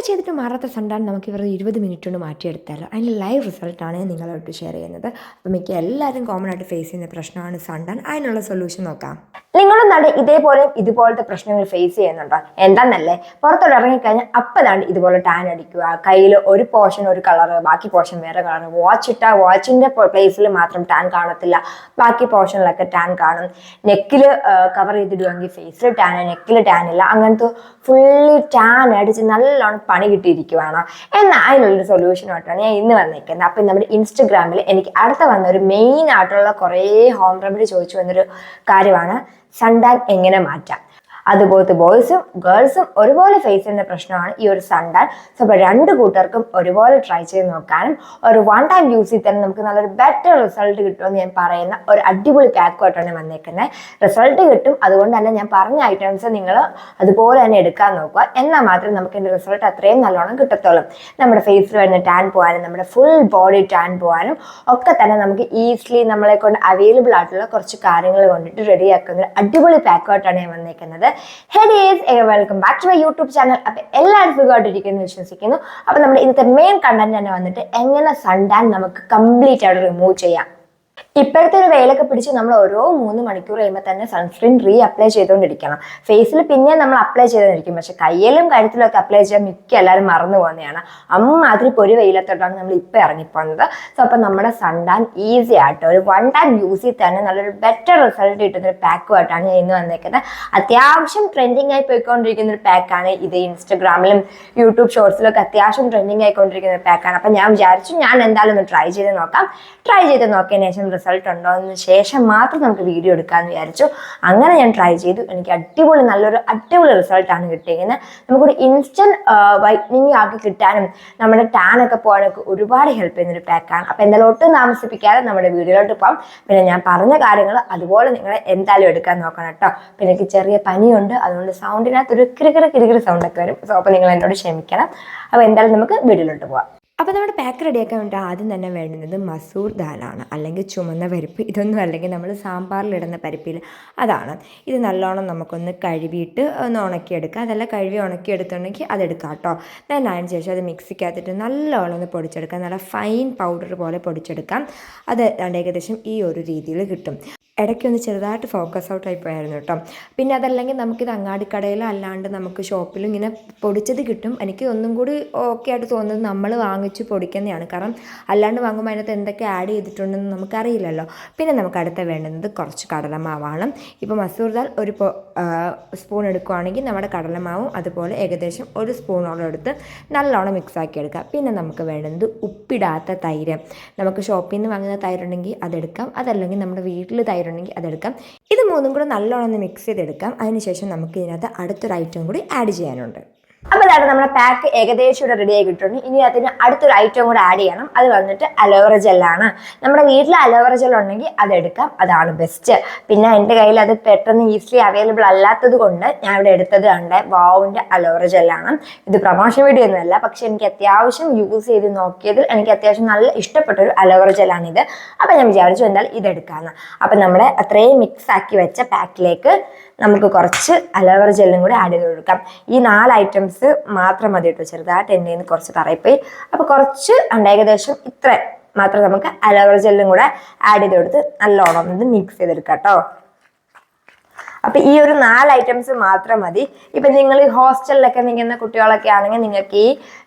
ചെയ്തിട്ട് മാറാത്ത സണ്ടാൻ നമുക്ക് ഇവരുടെ 20 മിനിറ്റ് കൊണ്ട് മാറ്റിയെടുത്താലോ. അതിൻ്റെ ലൈവ് റിസൾട്ടാണ് നിങ്ങളോട്ട് ഷെയർ ചെയ്യുന്നത്. അപ്പോൾ മിക്ക എല്ലാവരും കോമൺ ആയിട്ട് ഫേസ് ചെയ്യുന്ന പ്രശ്നമാണ് സണ്ടാൻ. അതിനുള്ള സൊല്യൂഷൻ നോക്കാം. നിങ്ങളും നാട് ഇതുപോലത്തെ പ്രശ്നങ്ങൾ ഫേസ് ചെയ്യുന്നുണ്ടോ? എന്താന്നല്ലേ, പുറത്തോട്ട് ഇറങ്ങിക്കഴിഞ്ഞാൽ അപ്പതാണ്ട് ഇതുപോലെ ടാൻ അടിക്കുക, കയ്യിൽ ഒരു പോർഷൻ ഒരു കളറ്, ബാക്കി പോർഷൻ വേറെ കളറ്, വാച്ച് ഇട്ടാൽ വാച്ചിന്റെ പ്ലേസിൽ മാത്രം ടാൻ കാണത്തില്ല, ബാക്കി പോർഷനിലൊക്കെ ടാൻ കാണും. നെക്കിൽ കവർ ചെയ്തിടുവാണെങ്കിൽ ഫേസിൽ ടാൻ, നെക്കിൽ ടാൻ ഇല്ല, അങ്ങനത്തെ ഫുള്ളി ടാൻ അടിച്ച് നല്ലോണം പണി കിട്ടിയിരിക്കുവാണ്. എന്നാൽ അതിനുള്ളൊരു സൊല്യൂഷനായിട്ടാണ് ഞാൻ ഇന്ന് വന്നിരിക്കുന്നത്. അപ്പം നമ്മുടെ ഇൻസ്റ്റഗ്രാമിൽ എനിക്ക് അടുത്ത വന്ന ഒരു മെയിൻ ആയിട്ടുള്ള കുറേ ഹോം റെമഡി ചോദിച്ചു വന്നൊരു കാര്യമാണ് സൺടാൻ എങ്ങനെ മാറ്റാം. അതുപോലത്തെ ബോയ്സും ഗേൾസും ഒരുപോലെ ഫേസ് ചെയ്യുന്ന പ്രശ്നമാണ് ഈ ഒരു സൺടാൻ. സോ അപ്പോൾ രണ്ട് കൂട്ടർക്കും ഒരുപോലെ ട്രൈ ചെയ്ത് നോക്കാനും ഒരു വൺ ടൈം യൂസ് ചെയ്ത് തന്നെ നമുക്ക് നല്ലൊരു ബെറ്റർ റിസൾട്ട് കിട്ടുമെന്ന് ഞാൻ പറയുന്ന ഒരു അടിപൊളി പാക്കുമായിട്ടാണ് വന്നേക്കുന്നത്. റിസൾട്ട് കിട്ടും, അതുകൊണ്ട് തന്നെ ഞാൻ പറഞ്ഞ ഐറ്റംസ് നിങ്ങൾ അതുപോലെ തന്നെ എടുക്കാൻ നോക്കുക. എന്നാൽ മാത്രമേ നമുക്ക് എൻ്റെ റിസൾട്ട് അത്രയും നല്ലോണം കിട്ടത്തുള്ളൂ. നമ്മുടെ ഫേസിൽ വരുന്ന ടാൻ പോകാനും നമ്മുടെ ഫുൾ ബോഡി ടാൻ പോകാനും ഒക്കെ തന്നെ നമുക്ക് ഈസിലി നമ്മളെ കൊണ്ട് അവൈലബിൾ ആയിട്ടുള്ള കുറച്ച് കാര്യങ്ങൾ കൊണ്ടിട്ട് റെഡിയാക്കുന്ന ഒരു അടിപൊളി പാക്കുമായിട്ടാണ് ഞാൻ വന്നേക്കുന്നത്. Welcome back to my YouTube channel. അപ്പൊ എല്ലാവരും സുഖമായിട്ടിരിക്കുന്നു വിശ്വസിക്കുന്നു. അപ്പൊ നമ്മുടെ ഇന്നത്തെ മെയിൻ കണ്ടന്റ് തന്നെ വന്നിട്ട് എങ്ങനെ സൺടാൻ നമുക്ക് കംപ്ലീറ്റ് ആയിട്ട് റിമൂവ് ചെയ്യാം. ഇപ്പോഴത്തെ ഒരു വെയിലൊക്കെ പിടിച്ച് നമ്മൾ ഓരോ 3 മണിക്കൂർ കഴിയുമ്പോൾ തന്നെ സൺസ്ക്രീൻ അപ്ലൈ ചെയ്തുകൊണ്ടിരിക്കണം. ഫേസിൽ പിന്നെ നമ്മൾ അപ്ലൈ ചെയ്തിരിക്കും, പക്ഷെ കയ്യിലും കഴുത്തിലും ഒക്കെ അപ്ലൈ ചെയ്യാൻ മിക്ക എല്ലാവരും മറന്നു പോകുന്നതാണ്. അമ്മാതിരി പൊരി വെയിലത്തോട്ടാണ് നമ്മൾ ഇപ്പം ഇറങ്ങിപ്പോകുന്നത്. സോ അപ്പം നമ്മുടെ സൺടാൻ ഈസി ആയിട്ട് ഒരു വൺ ടൈം യൂസ് ചെയ്ത് തന്നെ നല്ലൊരു ബെറ്റർ റിസൾട്ട് കിട്ടുന്ന ഒരു പാക്കുമായിട്ടാണ് ഞാൻ ഇന്ന് വന്നേക്കുന്നത്. അത്യാവശ്യം ട്രെൻഡിങ് ആയി പോയിക്കൊണ്ടിരിക്കുന്ന ഒരു പാക്കാണ് ഇത്. ഇൻസ്റ്റഗ്രാമിലും യൂട്യൂബ് ഷോർട്സിലൊക്കെ അത്യാവശ്യം ട്രെൻഡിങ് ആയിക്കൊണ്ടിരിക്കുന്ന ഒരു പാക്കാണ്. അപ്പം ഞാൻ വിചാരിച്ചു ഞാൻ എന്തായാലും ഒന്ന് ട്രൈ ചെയ്ത് നോക്കാം. ട്രൈ ചെയ്ത് നോക്കിയതിന് ശേഷം റിസൾട്ട് ഉണ്ടോ എന്ന് ശേഷം മാത്രം നമുക്ക് വീഡിയോ എടുക്കാമെന്ന് വിചാരിച്ചു. അങ്ങനെ ഞാൻ ട്രൈ ചെയ്തു. എനിക്ക് നല്ലൊരു അടിപൊളി റിസൾട്ടാണ് കിട്ടിയിരിക്കുന്നത്. നമുക്കൊരു ഇൻസ്റ്റന്റ് വൈറ്റനിങ് ആക്കി കിട്ടാനും നമ്മുടെ ടാൻ ഒക്കെ പോകാനൊക്കെ ഒരുപാട് ഹെൽപ്പ് ചെയ്യുന്നൊരു പാക്കാണ്. അപ്പം എന്തായാലും ഒട്ടും താമസിപ്പിക്കാതെ നമ്മുടെ വീഡിയോയിലോട്ട് പോകാം. പിന്നെ ഞാൻ പറഞ്ഞ കാര്യങ്ങൾ അതുപോലെ നിങ്ങൾ എന്തായാലും എടുക്കാൻ നോക്കണം കേട്ടോ. പിന്നെ എനിക്ക് ചെറിയ പനിയുണ്ട്, അതുകൊണ്ട് സൗണ്ടിനകത്ത് ഒരു കിരികിരി സൗണ്ടൊക്കെ വരും. സോ അപ്പോൾ നിങ്ങൾ എന്നോട് ക്ഷമിക്കണം. അപ്പോൾ എന്തായാലും നമുക്ക് വീഡിയോയിലോട്ട് പോകാം. അപ്പോൾ നമ്മുടെ പാക്ക് റെഡിയാക്കാൻ വേണ്ടി ആദ്യം തന്നെ വേണ്ടുന്നത് മസൂർ ദാലാണ്, അല്ലെങ്കിൽ ചുമന്ന പരിപ്പ്. ഇതൊന്നും അല്ലെങ്കിൽ നമ്മൾ സാമ്പാറിലിടുന്ന പരിപ്പിൽ അതാണ്. ഇത് നല്ലോണം നമുക്കൊന്ന് കഴുകിയിട്ട് ഒന്ന് ഉണക്കിയെടുക്കാം. അതെല്ലാം കഴുകി ഉണക്കിയെടുത്തുണ്ടെങ്കിൽ അതെടുക്കാം കേട്ടോ. then അതിന് ശേഷം അത് മിക്സിക്കകത്തിട്ട് നല്ലോണം ഒന്ന് പൊടിച്ചെടുക്കാം. നല്ല ഫൈൻ പൗഡർ പോലെ പൊടിച്ചെടുക്കാം. അത് ഏകദേശം ഈ ഒരു രീതിയിൽ കിട്ടും. ഇടയ്ക്കൊന്ന് ചെറുതായിട്ട് ഫോക്കസ് ഔട്ട് ആയി പോയായിരുന്നു കേട്ടോ. പിന്നെ അതല്ലെങ്കിൽ നമുക്കിത് അങ്ങാടിക്കടയിലോ അല്ലാണ്ട് നമുക്ക് ഷോപ്പിലും ഇങ്ങനെ പൊടിച്ചത് കിട്ടും. എനിക്ക് ഒന്നും കൂടി ഓക്കെ ആയിട്ട് തോന്നുന്നത് നമ്മൾ വാങ്ങിച്ച് പൊടിക്കുന്നതാണ്. കാരണം അല്ലാണ്ട് വാങ്ങുമ്പോൾ അതിനകത്ത് എന്തൊക്കെ ആഡ് ചെയ്തിട്ടുണ്ടെന്ന് നമുക്കറിയില്ലല്ലോ. പിന്നെ നമുക്ക് അടുത്ത വേണ്ടുന്നത് കുറച്ച് കടലമാവാണ്. ഇപ്പോൾ മസൂർ ദാൽ ഒരു സ്പൂൺ എടുക്കുകയാണെങ്കിൽ നമ്മുടെ കടലമാവും അതുപോലെ ഏകദേശം ഒരു സ്പൂണോളം എടുത്ത് നല്ലോണം മിക്സാക്കി എടുക്കുക. പിന്നെ നമുക്ക് വേണ്ടുന്നത് ഉപ്പിടാത്ത തൈര്. നമുക്ക് ഷോപ്പിൽ നിന്ന് വാങ്ങുന്ന തൈരുണ്ടെങ്കിൽ അതെടുക്കാം, അതല്ലെങ്കിൽ നമ്മുടെ വീട്ടിൽ തൈരുണ്ടെങ്കിൽ അതെടുക്കാം. ഇത് മൂന്നും കൂടെ നല്ലോണം ഒന്ന് മിക്സ് ചെയ്തെടുക്കാം. അതിനുശേഷം നമുക്ക് ഇതിനകത്ത് അടുത്തൊരു ഐറ്റം കൂടി ആഡ് ചെയ്യാനുണ്ട്. അപ്പോൾ അതാണ് നമ്മുടെ പാക്ക് ഏകദേശം ഇവിടെ റെഡി ആയി കിട്ടുന്നു. ഇനി അതിന് അടുത്തൊരു ഐറ്റം കൂടെ ആഡ് ചെയ്യണം. അത് വന്നിട്ട് അലോവേറ ജെല്ലാണ്. നമ്മുടെ വീട്ടിൽ അലോവേറ ജെൽ ഉണ്ടെങ്കിൽ അതെടുക്കാം, അതാണ് ബെസ്റ്റ്. പിന്നെ എൻ്റെ കയ്യിൽ അത് പെട്ടെന്ന് ഈസിലി അവൈലബിൾ അല്ലാത്തത് കൊണ്ട് ഞാൻ ഇവിടെ എടുത്തത് കണ്ട് വാവിൻ്റെ അലോവേറ ജെല്ലാണ്. ഇത് പ്രൊമോഷൻ വീഡിയോ ഒന്നുമല്ല, പക്ഷെ എനിക്ക് അത്യാവശ്യം യൂസ് ചെയ്ത് നോക്കിയതിൽ എനിക്ക് അത്യാവശ്യം നല്ല ഇഷ്ടപ്പെട്ടൊരു അലോവേറ ജെല്ലാണിത്. അപ്പം ഞാൻ വിചാരിച്ചു എന്തായാലും ഇതെടുക്കാമെന്ന്. അപ്പം നമ്മുടെ അത്രയും മിക്സ് ആക്കി വെച്ച പാക്കിലേക്ക് നമുക്ക് കുറച്ച് അലോവേറ ജെല്ലും കൂടി ആഡ് ചെയ്ത് കൊടുക്കാം. ഈ 4 ഐറ്റംസ് മാത്രം മതി കേട്ടോ. ചെറുതായിട്ട് എൻ്റെ കയ്യിൽ നിന്ന് കുറച്ച് തറയിപ്പോയി. അപ്പോൾ കുറച്ച് ഏകദേശം ഇത്ര മാത്രം നമുക്ക് അലോവേറ ജെല്ലും കൂടെ ആഡ് ചെയ്ത് കൊടുത്ത് നല്ലോണം ഇത് മിക്സ് ചെയ്തെടുക്കാം കേട്ടോ. അപ്പം ഈ ഒരു 4 ഐറ്റംസ് മാത്രം മതി. ഇപ്പം നിങ്ങൾ ഈ ഹോസ്റ്റലിലൊക്കെ നിൽക്കുന്ന കുട്ടികളൊക്കെ ആണെങ്കിൽ നിങ്ങൾക്ക് ഈ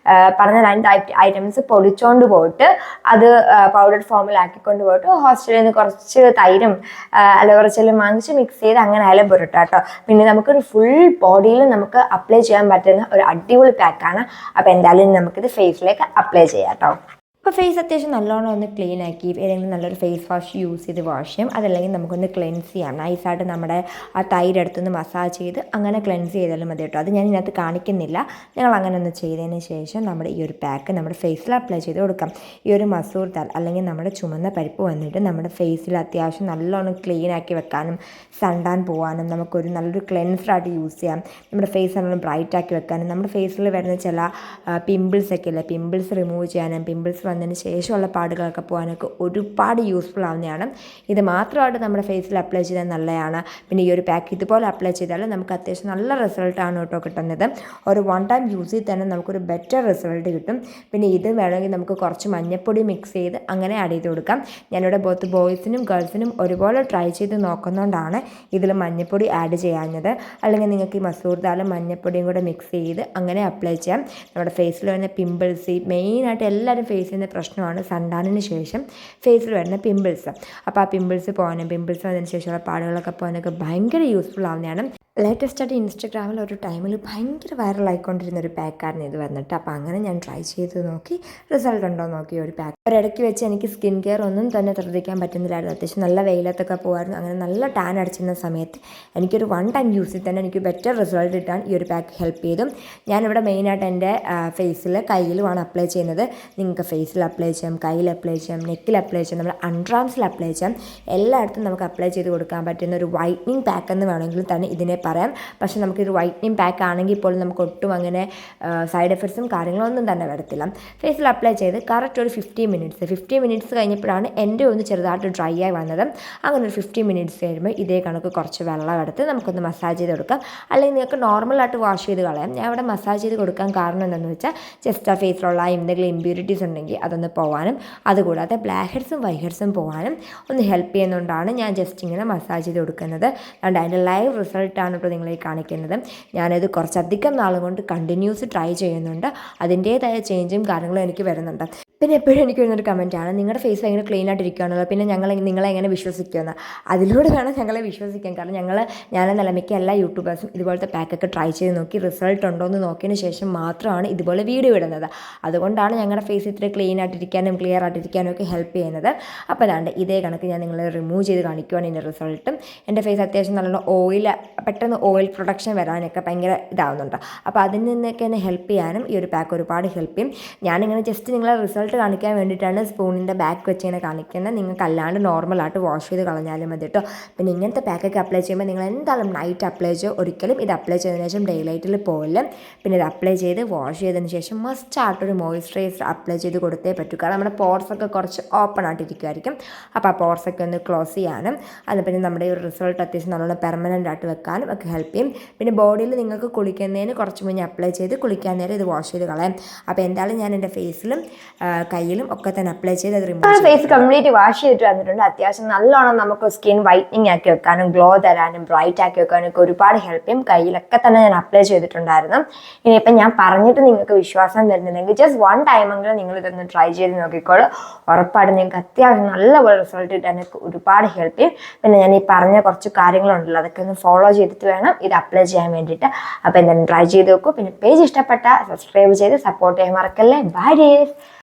പറഞ്ഞ 2 ഐറ്റംസ് പൊടിച്ചോണ്ട് പോയിട്ട് അത് പൗഡർ ഫോമിലാക്കിക്കൊണ്ട് പോയിട്ട് ഹോസ്റ്റലിൽ നിന്ന് കുറച്ച് തൈരും അലോവേറ ജെല്ലും വാങ്ങിച്ച് മിക്സ് ചെയ്ത് അങ്ങനെ ആയാലും പൊരട്ടോ കേട്ടോ. പിന്നെ നമുക്കൊരു ഫുൾ ബോഡിയിൽ നമുക്ക് അപ്ലൈ ചെയ്യാൻ പറ്റുന്ന ഒരു അടിപൊളി പാക്കാണ്. അപ്പോൾ എന്തായാലും നമുക്കിത് ഫേസിലേക്ക് അപ്ലൈ ചെയ്യാം കേട്ടോ. അപ്പോൾ ഫേസ് അത്യാവശ്യം നല്ലോണം ഒന്ന് ക്ലീൻ ആക്കി ഏതെങ്കിലും നല്ലൊരു ഫേസ് വാഷ് യൂസ് ചെയ്ത് വാഷ് ചെയ്യാം. അതല്ലെങ്കിൽ നമുക്കൊന്ന് ക്ലെൻസ് ചെയ്യാം. നൈസായിട്ട് നമ്മുടെ ആ തൈരെടുത്തൊന്ന് മസാജ് ചെയ്ത് അങ്ങനെ ക്ലെൻസ് ചെയ്താലും മതി കേട്ടോ. അത് ഞാൻ ഇതിനകത്ത് കാണിക്കുന്നില്ല. ഞങ്ങൾ അങ്ങനെ ഒന്ന് ചെയ്തതിന് ശേഷം നമ്മുടെ ഈ ഒരു പാക്ക് നമ്മുടെ ഫേസിൽ അപ്ലൈ ചെയ്ത് കൊടുക്കാം. ഈ ഒരു മസൂർ ദാൽ അല്ലെങ്കിൽ നമ്മുടെ ചുമന്ന പരിപ്പ് വന്നിട്ട് നമ്മുടെ ഫേസിൽ അത്യാവശ്യം നല്ലോണം ക്ലീൻ ആക്കി വെക്കാനും സൺടാൻ പോകാനും നമുക്കൊരു നല്ലൊരു ക്ലെൻസറായിട്ട് യൂസ് ചെയ്യാം. നമ്മുടെ ഫേസ് നല്ലോണം ബ്രൈറ്റ് ആക്കി വെക്കാനും നമ്മുടെ ഫേസിൽ വരുന്ന ചില പിമ്പിൾസ് ഒക്കെ ഇല്ലേ, പിമ്പിൾസ് റിമൂവ് ചെയ്യാനും പിമ്പിൾസ് വന്നതിന് ശേഷമുള്ള പാടുകളൊക്കെ പോകാനൊക്കെ ഒരുപാട് യൂസ്ഫുൾ ആവുന്നതാണ്. ഇത് മാത്രമായിട്ട് നമ്മുടെ ഫേസിൽ അപ്ലൈ ചെയ്താൽ നല്ലതാണ്. പിന്നെ ഈ ഒരു പാക്ക് ഇതുപോലെ അപ്ലൈ ചെയ്താൽ നമുക്ക് അത്യാവശ്യം നല്ല റിസൾട്ടാണ് കേട്ടോ കിട്ടുന്നത്. ഒരു 1 ടൈം യൂസ് ചെയ്ത് തന്നെ നമുക്കൊരു ബെറ്റർ റിസൾട്ട് കിട്ടും. പിന്നെ ഇത് വേണമെങ്കിൽ നമുക്ക് കുറച്ച് മഞ്ഞൾപ്പൊടി മിക്സ് ചെയ്ത് അങ്ങനെ ആഡ് ചെയ്ത് കൊടുക്കാം. ഞാനിവിടെ ബോത്ത് ബോയ്സിനും ഗേൾസിനും ഒരുപോലെ ട്രൈ ചെയ്ത് നോക്കുന്നതുകൊണ്ടാണ് ഇതിൽ മഞ്ഞൾപ്പൊടി ആഡ് ചെയ്യാഞ്ഞത്. അല്ലെങ്കിൽ നിങ്ങൾക്ക് ഈ മസൂർ ദാലും മഞ്ഞൾപ്പൊടിയും കൂടെ മിക്സ് ചെയ്ത് അങ്ങനെ അപ്ലൈ ചെയ്യാം. നമ്മുടെ ഫേസിൽ വരുന്ന പിമ്പിൾസ്, മെയിനായിട്ട് എല്ലാവരും ഫേസ് ചെയ്യുന്ന പ്രശ്നമാണ് സൺടാനിന് ശേഷം ഫേസിൽ വരുന്ന പിമ്പിൾസ്. അപ്പോൾ ആ പിമ്പിൾസ് പോകാനും പിമ്പിൾസ് വന്നതിന് ശേഷമുള്ള പാടുകളൊക്കെ പോകാനൊക്കെ ഭയങ്കര യൂസ്ഫുൾ ആവുന്നതാണ്. ലേറ്റസ്റ്റായിട്ട് ഇൻസ്റ്റഗ്രാമിൽ ഒരു ടൈമിൽ ഭയങ്കര വൈറലായിക്കൊണ്ടിരുന്ന ഒരു പാക്കായിരുന്നു ഇത് വന്നിട്ട്. അപ്പോൾ അങ്ങനെ ഞാൻ ട്രൈ ചെയ്ത് നോക്കി, റിസൾട്ട് ഉണ്ടോ നോക്കി ഒരു പാക്ക്. ഒരിടയ്ക്ക് വെച്ച് എനിക്ക് സ്കിൻ കെയർ ഒന്നും തന്നെ ശ്രദ്ധിക്കാൻ പറ്റുന്നില്ലായിരുന്നു. അത്യാവശ്യം നല്ല വെയിലത്തൊക്കെ പോകുമായിരുന്നു. അങ്ങനെ നല്ല ടാൻ അടിച്ചിരുന്ന സമയത്ത് എനിക്കൊരു 1 ടൈം യൂസിൽ തന്നെ എനിക്ക് ബെറ്റർ റിസൾട്ട് കിട്ടാൻ ഈ ഒരു പാക്ക് ഹെൽപ്പ് ചെയ്തു. ഞാനിവിടെ മെയിനായിട്ട് എൻ്റെ ഫേസിൽ കയ്യിലുമാണ് അപ്ലൈ ചെയ്യുന്നത്. നിങ്ങൾക്ക് ഫേസിൽ അപ്ലൈ ചെയ്യാം, കയ്യിൽ അപ്ലൈ ചെയ്യാം, നെക്കിൽ അപ്ലൈ ചെയ്യാം, നമ്മൾ അൺട്രാംസിൽ അപ്ലൈ ചെയ്യാം. എല്ലായിടത്തും നമുക്ക് അപ്ലൈ ചെയ്ത് കൊടുക്കാൻ പറ്റുന്ന ഒരു വൈറ്റനിങ് പാക്ക് എന്ന് വേണമെങ്കിൽ തന്നെ ഇതിനെ പറയാം. പക്ഷേ നമുക്കിത് വൈറ്റനിങ് പാക്ക് ആണെങ്കിൽ പോലും നമുക്ക് ഒട്ടും അങ്ങനെ സൈഡ് എഫക്ട്സും കാര്യങ്ങളൊന്നും തന്നെ വരത്തില്ല. ഫേസിൽ അപ്ലൈ ചെയ്ത് കറക്റ്റ് ഒരു 15 മിനിറ്റ്സ് കഴിഞ്ഞപ്പോഴാണ് എൻ്റെ ഒന്ന് ചെറുതായിട്ട് ഡ്രൈ ആയി വന്നത്. അങ്ങനെ ഒരു 15 മിനിറ്റ്സ് കഴിയുമ്പോൾ ഇതേ കണക്ക് കുറച്ച് വെള്ളം എടുത്ത് നമുക്കൊന്ന് മസാജ് ചെയ്ത് കൊടുക്കാം. അല്ലെങ്കിൽ നിങ്ങൾക്ക് നോർമലായിട്ട് വാഷ് ചെയ്ത് കളയാം. ഞാൻ ഇവിടെ മസാജ് ചെയ്ത് കൊടുക്കാൻ കാരണം എന്താണെന്ന് വെച്ചാൽ ജസ്റ്റ് ആ ഫേസിലുള്ള എന്തെങ്കിലും ഇമ്പ്യൂരിറ്റീസ് ഉണ്ടെങ്കിൽ അതൊന്ന് പോകാനും അതുകൂടാതെ ബ്ലാക്ക് ഹെഡ്സും വൈറ്റ് ഹെഡ്സും പോകാനും ഒന്ന് ഹെൽപ്പ് ചെയ്യുന്നതുകൊണ്ടാണ് ഞാൻ ജസ്റ്റ് ഇങ്ങനെ മസാജ് ചെയ്ത് കൊടുക്കുന്നത്. അതുകൊണ്ട് അതിൻ്റെ ലൈവ് റിസൾട്ടാണ് ഇപ്പോൾ നിങ്ങളെ കാണിക്കുന്നത്. ഞാനത് കുറച്ചധികം നാളും കൊണ്ട് കണ്ടിന്യൂസ് ട്രൈ ചെയ്യുന്നുണ്ട്. അതിൻ്റേതായ ചേഞ്ചും കാര്യങ്ങളും എനിക്ക് വരുന്നുണ്ട്. പിന്നെ എപ്പോഴും എനിക്ക് വരുന്നൊരു കമൻറ്റാണ്, നിങ്ങളുടെ ഫേസ് ഭയങ്കര ക്ലീൻ ആയിട്ടിരിക്കുകയാണല്ലോ, പിന്നെ നിങ്ങളെ എങ്ങനെ വിശ്വസിക്കുമെന്ന്. അതിലൂടെ വേണം ഞങ്ങളെ വിശ്വസിക്കാൻ. കാരണം ഞാനെന്നല്ല മിക്ക എല്ലാ യൂട്യൂബേഴ്സും ഇതുപോലത്തെ പാക്കൊക്കെ ട്രൈ ചെയ്ത് നോക്കി റിസൾട്ട് ഉണ്ടോ എന്ന് നോക്കിയതിന് ശേഷം മാത്രമാണ് ഇതുപോലെ വീഡിയോ ഇടുന്നത്. അതുകൊണ്ടാണ് ഞങ്ങളുടെ ഫേസ് ഇത്ര ക്ലീൻ ആയിട്ടിരിക്കാനും ക്ലിയർ ആയിട്ടിരിക്കാനും ഒക്കെ ഹെൽപ്പ് ചെയ്യുന്നത്. അപ്പോൾ അതാണ്ട് ഇതേ കണക്ക് ഞാൻ നിങ്ങളെ റിമൂവ് ചെയ്ത് കാണിക്കുവാണ് ഇതിൻ്റെ റിസൾട്ടും. എൻ്റെ ഫേസ് അത്യാവശ്യം നല്ലോണം പെട്ടെന്ന് ഓയിൽ പ്രൊഡക്ഷൻ വരാനൊക്കെ ഭയങ്കര ഇതാവുന്നുണ്ട്. അപ്പോൾ അതിൽ നിന്നൊക്കെ എന്നെ ഹെൽപ്പ് ചെയ്യാനും ഈ ഒരു പാക്ക് ഒരുപാട് ഹെൽപ്പ് ചെയ്യും. ഞാനിങ്ങനെ ജസ്റ്റ് നിങ്ങളെ റിസൾട്ട് കാണിക്കാൻ വേണ്ടിയിട്ടാണ് സ്പൂണിൻ്റെ ബാക്ക് വെച്ച് ഇങ്ങനെ കാണിക്കുന്നത്. നിങ്ങൾക്ക് അല്ലാണ്ട് നോർമലായിട്ട് വാഷ് ചെയ്ത് കളഞ്ഞാലും മതി കേട്ടോ. പിന്നെ ഇങ്ങനത്തെ പാക്കൊക്കെ അപ്ലൈ ചെയ്യുമ്പോൾ നിങ്ങൾ എന്തായാലും നൈറ്റ് അപ്ലൈ ചെയ്യുക. ഒരിക്കലും ഇത് അപ്ലൈ ചെയ്തതിന് ശേഷം ഡേ ലൈറ്റിൽ പോകില്ല. പിന്നെ ഇത് അപ്ലൈ ചെയ്ത് വാഷ് ചെയ്തതിന് ശേഷം മസ്റ്റായിട്ടൊരു മോയ്സ്ചറൈസർ അപ്ലൈ ചെയ്ത് കൊടുത്തേ പറ്റൂ. കാരണം നമ്മുടെ പോർസൊക്കെ കുറച്ച് ഓപ്പൺ ആയിട്ടിരിക്കുമായിരിക്കും. അപ്പോൾ ആ പോർസൊക്കെ ഒന്ന് ക്ലോസ് ചെയ്യാനും അത് പിന്നെ നമ്മുടെ ഈ ഒരു റിസൾട്ട് അത്യാവശ്യം നല്ലോണം പെർമനൻ്റ് ആയിട്ട് വെക്കാനും ഒക്കെ ഹെൽപ്പ് ചെയ്യും. പിന്നെ ബോഡിയിൽ നിങ്ങൾക്ക് കുളിക്കുന്നതിന് കുറച്ച് മുന്നേ അപ്ലൈ ചെയ്ത് കുളിക്കാൻ നേരം ഇത് വാഷ് ചെയ്ത് കളയാം. അപ്പോൾ എന്തായാലും ഞാൻ എൻ്റെ ഫേസിലും കയ്യിലും ഒക്കെ തന്നെ അപ്ലൈ ചെയ്ത് അത് റിമൂവ് ഫേസ് കംപ്ലീറ്റ് വാഷ് ചെയ്തിട്ട് വന്നിട്ടുണ്ട്. അത്യാവശ്യം നല്ലോണം നമുക്ക് സ്കിൻ വൈറ്റനിങ് ആക്കി വെക്കാനും ഗ്ലോ തരാനും ബ്രൈറ്റ് ആക്കി വെക്കാനും ഒക്കെ ഒരുപാട് ഹെൽപ്പ് ചെയ്യും. കയ്യിലൊക്കെ തന്നെ ഞാൻ അപ്ലൈ ചെയ്തിട്ടുണ്ടായിരുന്നു. ഇനിയിപ്പം ഞാൻ പറഞ്ഞിട്ട് നിങ്ങൾക്ക് വിശ്വാസം വരുന്നുണ്ടെങ്കിൽ ജസ്റ്റ് 1 ടൈമെങ്കിലും നിങ്ങൾ ഇതൊന്ന് ട്രൈ ചെയ്ത് നോക്കിക്കോളൂ. ഉറപ്പായിട്ട് നിങ്ങൾക്ക് അത്യാവശ്യം നല്ലപോലെ റിസൾട്ട് കിട്ടാൻ ഒരുപാട് ഹെൽപ്പ് ചെയ്യും. പിന്നെ ഞാൻ ഈ പറഞ്ഞ കുറച്ച് കാര്യങ്ങളുണ്ടല്ലോ, അതൊക്കെ ഒന്ന് ഫോളോ ചെയ്തിട്ട് വേണം ഇത് അപ്ലൈ ചെയ്യാൻ വേണ്ടിയിട്ട്. അപ്പോൾ എന്തായാലും ട്രൈ ചെയ്ത് നോക്കൂ. പിന്നെ പേജ് ഇഷ്ടപ്പെട്ട സബ്സ്ക്രൈബ് ചെയ്ത് സപ്പോർട്ട് ചെയ്യാൻ മറക്കല്ലേ. Bye days.